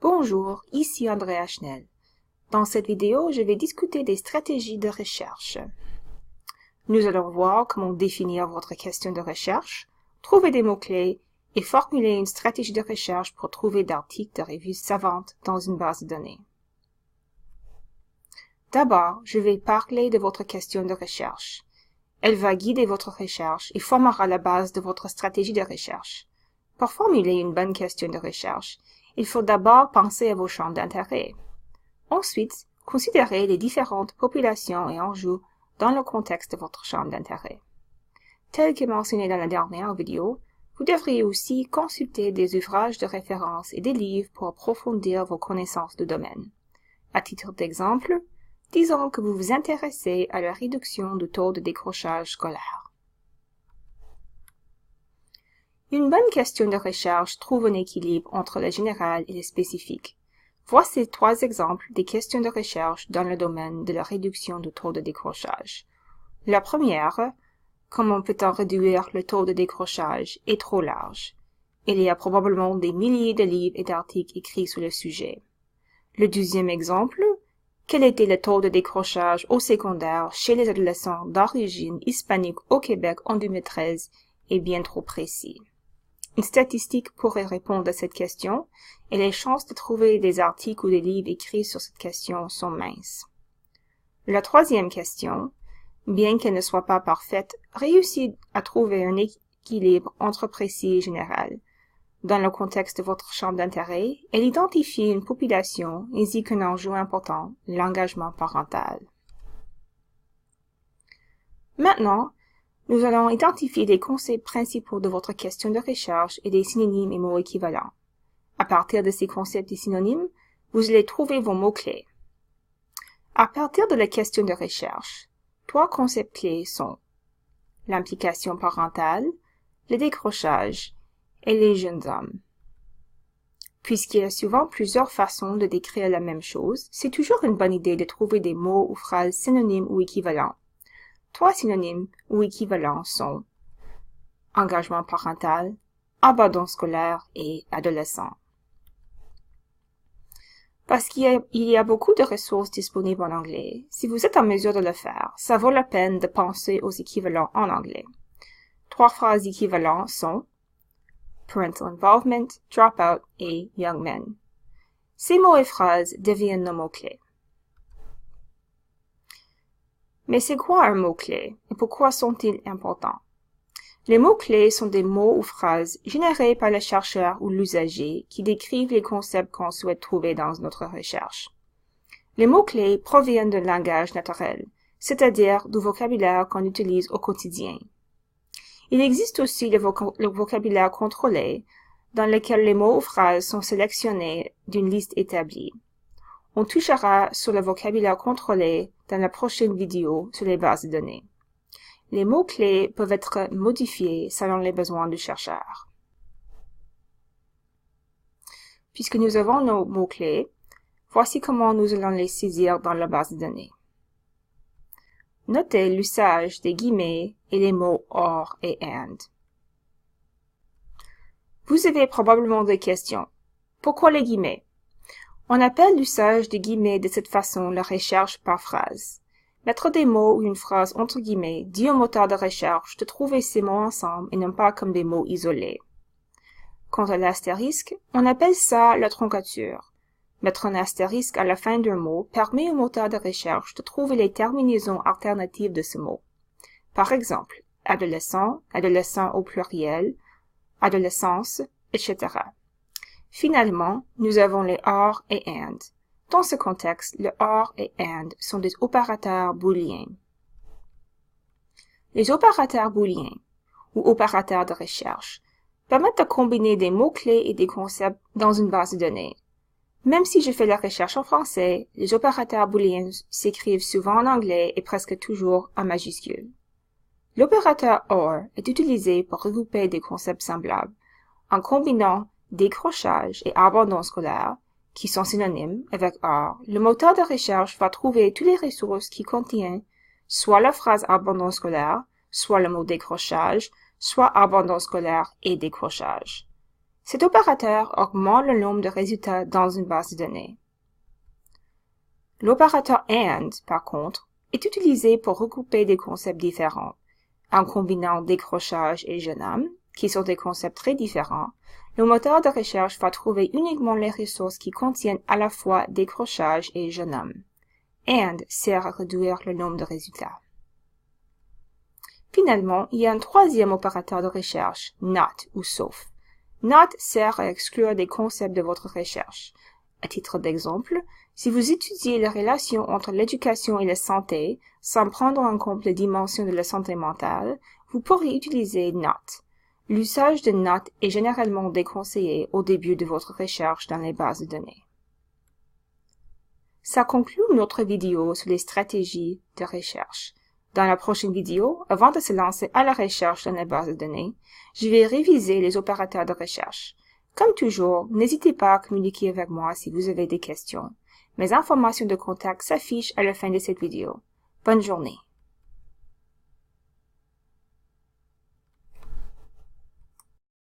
Bonjour, ici Andrea Schnell. Dans cette vidéo, je vais discuter des stratégies de recherche. Nous allons voir comment définir votre question de recherche, trouver des mots-clés et formuler une stratégie de recherche pour trouver d'articles de revues savantes dans une base de données. D'abord, je vais parler de votre question de recherche. Elle va guider votre recherche et formera la base de votre stratégie de recherche. Pour formuler une bonne question de recherche, il faut d'abord penser à vos champs d'intérêt. Ensuite, considérez les différentes populations et enjeux dans le contexte de votre champ d'intérêt. Tel que mentionné dans la dernière vidéo, vous devriez aussi consulter des ouvrages de référence et des livres pour approfondir vos connaissances du domaine. À titre d'exemple, disons que vous vous intéressez à la réduction du taux de décrochage scolaire. Une bonne question de recherche trouve un équilibre entre le général et le spécifique. Voici 3 exemples des questions de recherche dans le domaine de la réduction du taux de décrochage. La première, comment peut-on réduire le taux de décrochage, est trop large. Il y a probablement des milliers de livres et d'articles écrits sur le sujet. Le deuxième exemple, quel était le taux de décrochage au secondaire chez les adolescents d'origine hispanique au Québec en 2013, est bien trop précis. Une statistique pourrait répondre à cette question, et les chances de trouver des articles ou des livres écrits sur cette question sont minces. La troisième question, bien qu'elle ne soit pas parfaite, réussit à trouver un équilibre entre précis et général. Dans le contexte de votre champ d'intérêt, elle identifie une population ainsi qu'un enjeu important, l'engagement parental. Maintenant, nous allons identifier les concepts principaux de votre question de recherche et des synonymes et mots équivalents. À partir de ces concepts et synonymes, vous allez trouver vos mots-clés. À partir de la question de recherche, 3 concepts clés sont l'implication parentale, le décrochage et les jeunes hommes. Puisqu'il y a souvent plusieurs façons de décrire la même chose, c'est toujours une bonne idée de trouver des mots ou phrases synonymes ou équivalents. 3 synonymes ou équivalents sont engagement parental, abandon scolaire et adolescent. Parce qu'il y a beaucoup de ressources disponibles en anglais, si vous êtes en mesure de le faire, ça vaut la peine de penser aux équivalents en anglais. 3 phrases équivalentes sont parental involvement, dropout et young men. Ces mots et phrases deviennent nos mots-clés. Mais c'est quoi un mot-clé et pourquoi sont-ils importants? Les mots-clés sont des mots ou phrases générés par le chercheur ou l'usager qui décrivent les concepts qu'on souhaite trouver dans notre recherche. Les mots-clés proviennent d'un langage naturel, c'est-à-dire du vocabulaire qu'on utilise au quotidien. Il existe aussi le vocabulaire contrôlé, dans lequel les mots ou phrases sont sélectionnés d'une liste établie. On touchera sur le vocabulaire contrôlé dans la prochaine vidéo sur les bases de données. Les mots-clés peuvent être modifiés selon les besoins du chercheur. Puisque nous avons nos mots-clés, voici comment nous allons les saisir dans la base de données. Notez l'usage des guillemets et les mots or et and. Vous avez probablement des questions. Pourquoi les guillemets? On appelle l'usage des guillemets de cette façon la recherche par phrase. Mettre des mots ou une phrase entre guillemets dit au moteur de recherche de trouver ces mots ensemble et non pas comme des mots isolés. Quant à l'astérisque, on appelle ça la troncature. Mettre un astérisque à la fin d'un mot permet au moteur de recherche de trouver les terminaisons alternatives de ce mot. Par exemple, adolescent, adolescent au pluriel, adolescence, etc. Finalement, nous avons les or et and. Dans ce contexte, le or et and sont des opérateurs booléens. Les opérateurs booléens, ou opérateurs de recherche, permettent de combiner des mots-clés et des concepts dans une base de données. Même si je fais la recherche en français, les opérateurs booléens s'écrivent souvent en anglais et presque toujours en majuscules. L'opérateur OR est utilisé pour regrouper des concepts semblables, en combinant décrochage et abandon scolaire, qui sont synonymes avec OR. Le moteur de recherche va trouver toutes les ressources qui contiennent soit la phrase abandon scolaire, soit le mot décrochage, soit abandon scolaire et décrochage. Cet opérateur augmente le nombre de résultats dans une base de données. L'opérateur AND, par contre, est utilisé pour regrouper des concepts différents. En combinant décrochage et jeune homme, qui sont des concepts très différents, le moteur de recherche va trouver uniquement les ressources qui contiennent à la fois décrochage et jeune homme. AND sert à réduire le nombre de résultats. Finalement, il y a un troisième opérateur de recherche, NOT ou sauf. NOT sert à exclure des concepts de votre recherche. À titre d'exemple, si vous étudiez les relations entre l'éducation et la santé, sans prendre en compte les dimensions de la santé mentale, vous pourrez utiliser NOT. L'usage de NOT est généralement déconseillé au début de votre recherche dans les bases de données. Ça conclut notre vidéo sur les stratégies de recherche. Dans la prochaine vidéo, avant de se lancer à la recherche dans les bases de données, je vais réviser les opérateurs de recherche. Comme toujours, n'hésitez pas à communiquer avec moi si vous avez des questions. Mes informations de contact s'affichent à la fin de cette vidéo. Bonne journée.